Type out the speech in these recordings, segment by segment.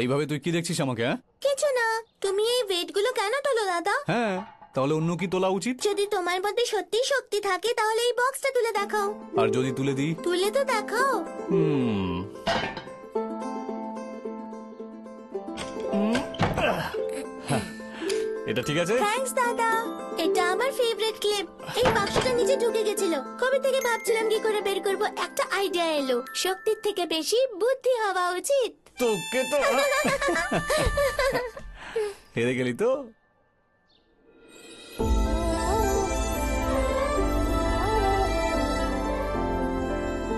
এইভাবে তুই কি দেখছিস আমাকে? হ্যাঁ কিছু না। তুমি এই ওয়েটগুলো কেন তোলো দাদা? হ্যাঁ, তাহলে অন্য কি তোলা উচিত? যদি তোমার মধ্যে সত্যি শক্তি থাকে তাহলে এই বক্সটা তুলে দেখাও। আর যদি তুলে দিই? তুলে তো দেখাও। হুম এটা ঠিক আছে। থ্যাঙ্কস দাদা, এটা আমার ফেভারিট ক্লিপ। এই বাক্সটা নিচে ঢুকে গেছিল, কবে থেকে ভাবছিলাম কি করে বের করব। একটা আইডিয়া এলো, শক্তির থেকে বেশি বুদ্ধি হওয়া উচিত। তোকে তো হেরে গেলি তো।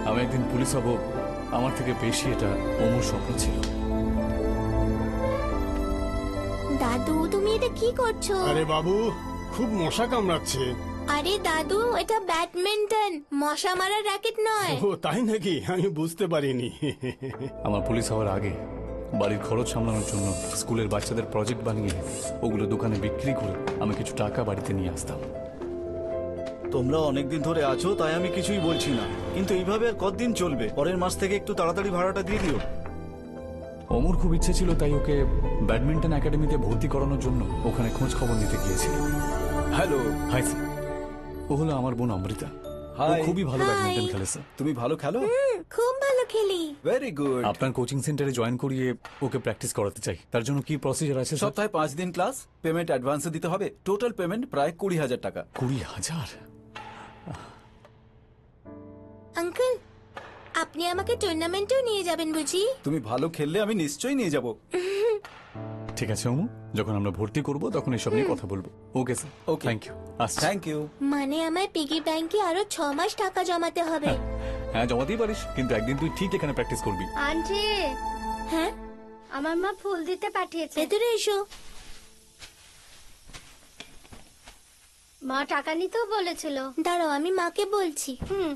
আমি একদিন পুলিশ হব, আমার থেকে বেশি এটা অমর স্বপ্ন ছিল। দাদু তুমি এটা কি করছো? আরে বাবু, খুব মশা কামড়াচ্ছে। আরে দাদু, এটা ব্যাডমিন্টন, মশা মারার র্যাকেট নয়। ও তাই নাকি? আমি বুঝতে পারিনি। আমার পুলিশ হওয়ার আগে বাড়ির খরচ সামলানোর জন্য স্কুলের বাচ্চাদের প্রজেক্ট বানিয়ে ওগুলো দোকানে বিক্রি করে আমি কিছু টাকা বাড়িতে নিয়ে আসতাম। তোমরা অনেকদিন ধরে আছো তাই আমি কিছুই বলছি না, কিন্তু এইভাবে আর কতদিন চলবে? পরের মাস থেকে একটু তাড়াতাড়ি ভাড়াটা দিয়ে দিও। অমর খুব ইচ্ছে ছিল, তাই ওকে ব্যাডমিন্টন একাডেমিতে ভর্তি করানোর জন্য ওখানে খোঁজ খবর নিতে গিয়েছিল। হ্যালো। হাই স্যার, ও হলো আমার বোন অমৃতা। ও হাই। খুবই ভালো Hi. ব্যাডমিন্টন খেলে স্যার। তুমি ভালো খেলো? খুব ভালো খেলি। Very good. আপনার কোচিং সেন্টারে জয়েন করিয়ে ওকে প্র্যাকটিস করাতে চাই। তার জন্য কি প্রসিজার আছে স্যার? সপ্তাহে 5 দিন ক্লাস, পেমেন্ট অ্যাডভান্সে দিতে হবে। টোটাল পেমেন্ট প্রায় 20,000 টাকা। 20,000? আঙ্কেল, আপনি আমাকে টুর্নামেন্টেও নিয়ে যাবেন বুঝি? তুমি ভালো খেললে আমি নিশ্চয়ই নিয়ে যাব। ঠিক আছে অমু, যখন আমরা ভর্তি করব তখন এসব নিয়ে কথা বলবো। Okay sir. Okay. Thank you. আসছি। Thank you. মানে আমায় পিগি ব্যাংকে আরো 6 মাস টাকা জমাতে হবে। হ্যাঁ জমাতেই পারিস, কিন্তু একদিন তুই ঠিক এখানে প্র্যাকটিস করবি। আন্টি, হ্যাঁ, আমার মা ফুল দিতে পাঠিয়েছে। ভেতরে এসো। মা টাকা নিতেও বলেছিল। দাঁড়াও, আমি মাকে বলছি। হুম।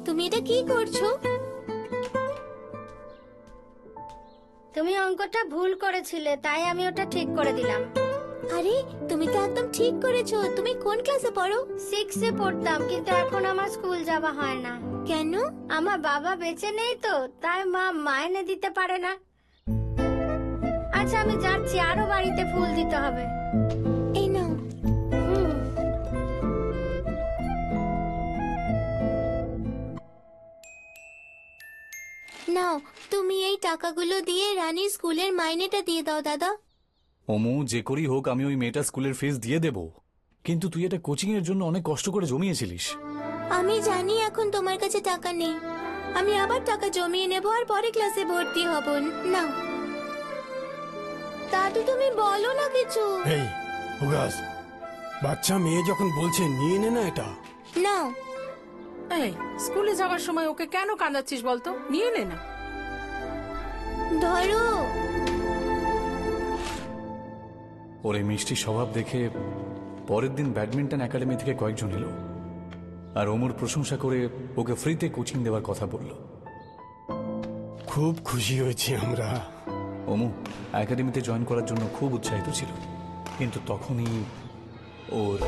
তুমি এটা কি করছো? তুমি অঙ্কটা ভুল করেছিলে, তাই আমি ওটা ঠিক করে দিলাম। আরে তুমি তো একদম ঠিক করেছো। তুমি কোন ক্লাসে পড়ো? 6 এ পড়তাম, কিন্তু এখন আমার স্কুল যাওয়া হয় না। কেন? আমার বাবা বেঁচে নেই তো, তাই মা মাইনে দিতে পারে না। আচ্ছা আমি যাচ্ছি, আরো বাড়িতে ফুল দিতে হবে। এই নাও। হুম। নাও, তুমি এই টাকাগুলো দিয়ে রানী স্কুলের মাইনেটা দিয়ে দাও দাদা। অমু, যে করেই হোক আমি ওই মেয়েটা স্কুলের ফিস দিয়ে দেব, কিন্তু তুই এটা কোচিং এর জন্য অনেক কষ্ট করে জমিয়েছিলিস। আমি জানি এখন তোমার কাছে টাকা নেই। আমি আবার টাকা জমিয়ে নেব আর পরে ক্লাসে ভর্তি হব। নাও দাদু, তুমি বলো না কিছু। এই উগাস, বাচ্চা মেয়ে যখন বলছে নিয়ে নে না এটা। নাও। এই স্কুলে যাওয়ার সময় ওকে কেন কাঁদাচ্ছিস বলতো? নিয়ে নে না। ধরো। ওর এই মিষ্টি স্বভাব দেখে পরের দিন ব্যাডমিন্টন একাডেমি থেকে কয়েকজন এলো আর ওমর প্রশংসা করে ওকে ফ্রিতে কোচিং দেওয়ার কথা বলল। খুব খুশি হয়েছি আমরা। ওমু একাডেমিতে জয়েন করার জন্য খুব উৎসাহিত ছিল, কিন্তু তখনই ওর